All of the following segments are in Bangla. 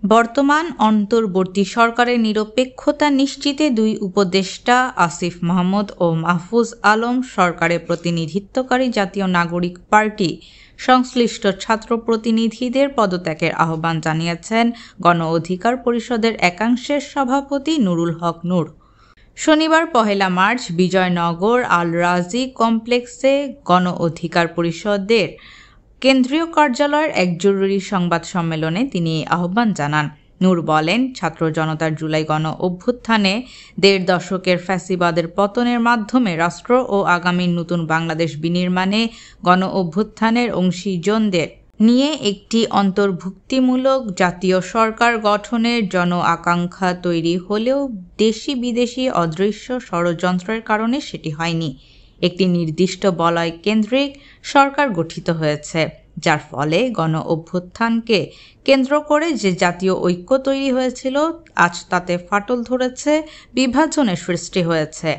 বর্তমান অন্তর্বর্তী সরকারের নিরপেক্ষতা নিশ্চিতে দুই উপদেষ্টা আসিফ মাহমুদ ও মাহফুজ আলম সরকারের প্রতিনিধিত্বকারী জাতীয় নাগরিক পার্টি সংশ্লিষ্ট ছাত্র প্রতিনিধিদের পদত্যাগের আহ্বান জানিয়েছেন গণ অধিকার পরিষদের একাংশের সভাপতি নুরুল হক নূর। শনিবার ১ মার্চ বিজয়নগর আল রাজি কমপ্লেক্সে গণ অধিকার পরিষদের কেন্দ্রীয় কার্যালয়ের এক জরুরি সংবাদ সম্মেলনে তিনি এই আহ্বান জানান। নূর বলেন, ছাত্র জনতার জুলাই গণ অভ্যুত্থানে ১.৫ দশকের ফ্যাসিবাদের পতনের মাধ্যমে রাষ্ট্র ও আগামীর নতুন বাংলাদেশ বিনির্মাণে গণ অভ্যুত্থানের অংশীজনদের নিয়ে একটি অন্তর্ভুক্তিমূলক জাতীয় সরকার গঠনের জন আকাঙ্ক্ষা তৈরি হলেও দেশি বিদেশি অদৃশ্য ষড়যন্ত্রের কারণে সেটি হয়নি। একটি নির্দিষ্ট বলয় কেন্দ্রিক সরকার গঠিত হয়েছে, যার ফলে গণ অভ্যুত্থানকে কেন্দ্র করে যে জাতীয় ঐক্য তৈরি হয়েছিল আজ তাতে ফাটল ধরেছে, বিভাজনের সৃষ্টি হয়েছে,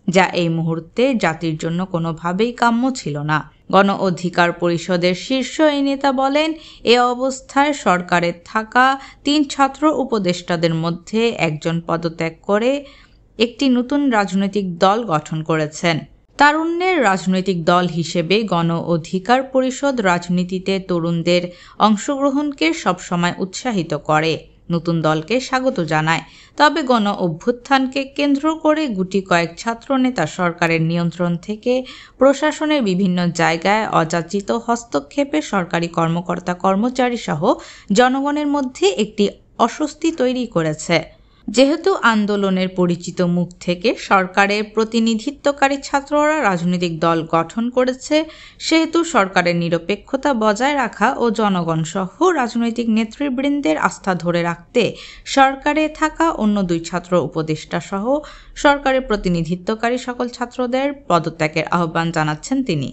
যা এই মুহূর্তে জাতির জন্য কোনোভাবেই কাম্য ছিল না। গণ অধিকার পরিষদের শীর্ষ এই নেতা বলেন, এ অবস্থায় সরকারে থাকা ৩ ছাত্র উপদেষ্টাদের মধ্যে একজন পদত্যাগ করে একটি নতুন রাজনৈতিক দল গঠন করেছেন। তারুণ্যের রাজনৈতিক দল হিসেবে গণ অধিকার পরিষদ রাজনীতিতে তরুণদের অংশগ্রহণকে সবসময় উৎসাহিত করে, নতুন দলকে স্বাগত জানায়। তবে গণ অভ্যুত্থানকে কেন্দ্র করে গুটি কয়েক ছাত্রনেতা সরকারের নিয়ন্ত্রণ থেকে প্রশাসনের বিভিন্ন জায়গায় অযাচিত হস্তক্ষেপে সরকারি কর্মকর্তা কর্মচারী সহ জনগণের মধ্যে একটি অস্বস্তি তৈরি করেছে। যেহেতু আন্দোলনের পরিচিত মুখ থেকে সরকারের প্রতিনিধিত্বকারী ছাত্ররা রাজনৈতিক দল গঠন করেছে, সেহেতু সরকারের নিরপেক্ষতা বজায় রাখা ও জনগণ সহ রাজনৈতিক নেতৃবৃন্দের আস্থা ধরে রাখতে সরকারে থাকা অন্য 2 ছাত্র উপদেষ্টা সহ সরকারের প্রতিনিধিত্বকারী সকল ছাত্রদের পদত্যাগের আহ্বান জানাচ্ছেন তিনি।